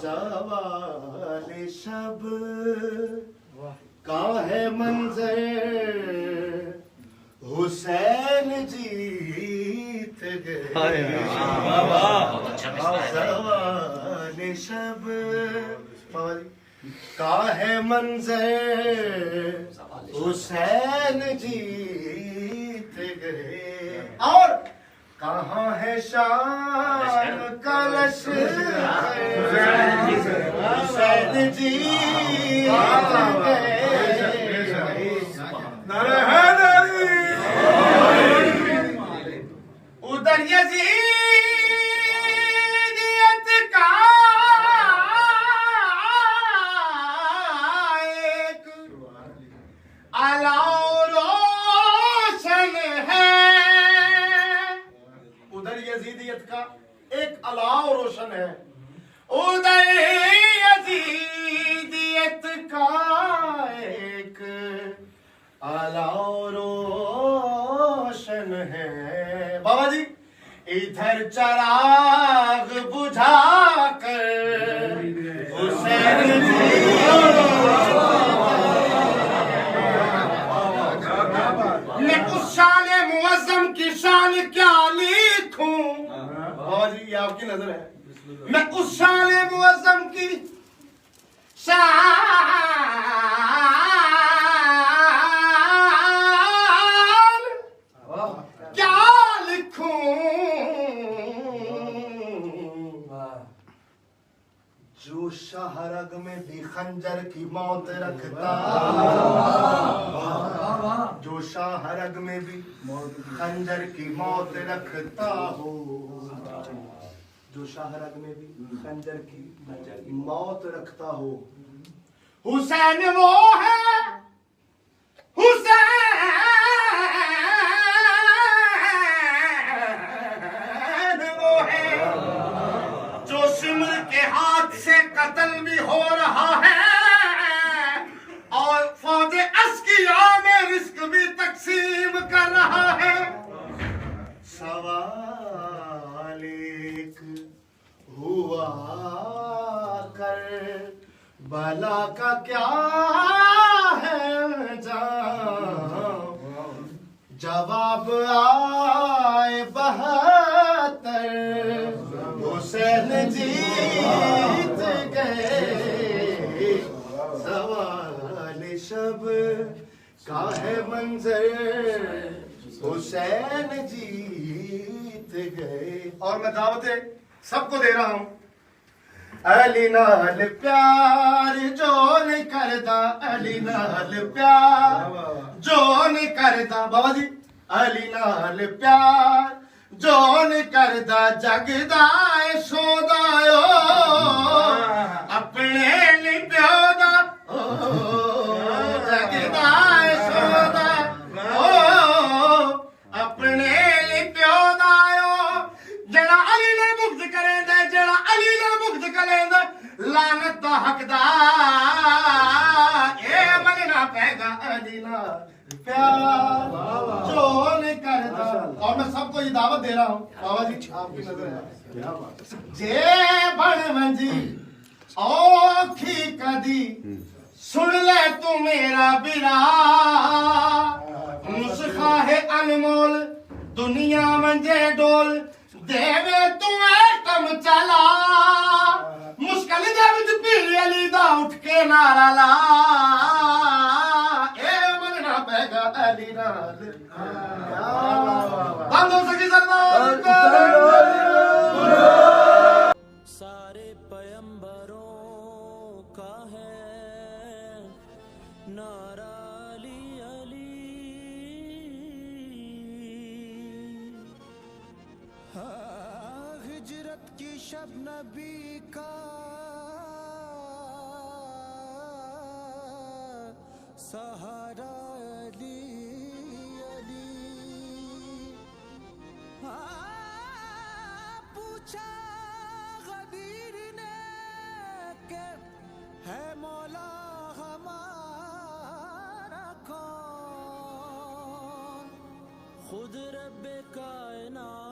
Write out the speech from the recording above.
सवाल शब का है मंजर, हुसैन जीत गए। सवाल शब का है मंजर, हुसैन जीत गए। और कहाँ है शान कलश, हुसैन जीत गए। उधर यजीदियत का एक अलाव रोशन है, उधर यजीदियत का एक अलाव रोशन है, उधर यजीदियत का एक अलाव रोशन है। बाबा जी इधर चिराग बुझा कर हुसैन जी, मैं उस शान मुअज्जम की शान क्या लिखूं। बाबा जी ये आपकी नजर है। मैं उस शान मुअज्जम की शान क्या लिखूं, जो शाहरग में भी खंजर की मौत रखता, जो शाहरग में भी खंजर की मौत रखता हो, जो शाहरग में भी खंजर की मौत रखता हो, हुसैन वो है, हुसैन वो है, जो सिमर के हाथ से कत्ल भी हो रहा है और फौजे अस्किया में रिस्क भी तकसीम कर रहा है। सवाल एक हुआ कर भला का क्या है जवाब आए 72, हुसैन जीत गए। सवाल शब का है मंजर, हुसैन जीत गए। और मैं दावतें सबको दे रहा हूं। अली नाल प्यार जो नहीं करदा, अली नाल प्यार जो नहीं करदा। बाबा जी अली नाल प्यार जो नहीं करदा, जगदा सोदायो अपने लिए प्योदा, जगदा सोदा अपने लिए प्योदायो। जड़ा अली ने मुक्त करेंदा, जड़ा अली ने मुक्त करेंदा, लानत दा हकदार ए मनना पैगा अली नाल प्यार जो नहीं करदा। और मैं सबको ये दावत दे रहा हूँ। बाबा जी आपकी नजर है। जे बण वंजी औखी कदी, सुन ले तू मेरा बिरा, नुस्खा है अनमोल दुनिया मंजे डोल, देवे तू कम चला, मुश्किल जब पीली अली दा उठ के नारा ला, ए मनना पैगा अली नाल। बंदो सकी सरदार सारे पैगंबरों का है नारा अली अली। हाँ हिजरत की शब नबी का सहारा अली अली। हाँ पूछा गदीर ने के है मौला हमारा कौन, खुद रब्बे कायनात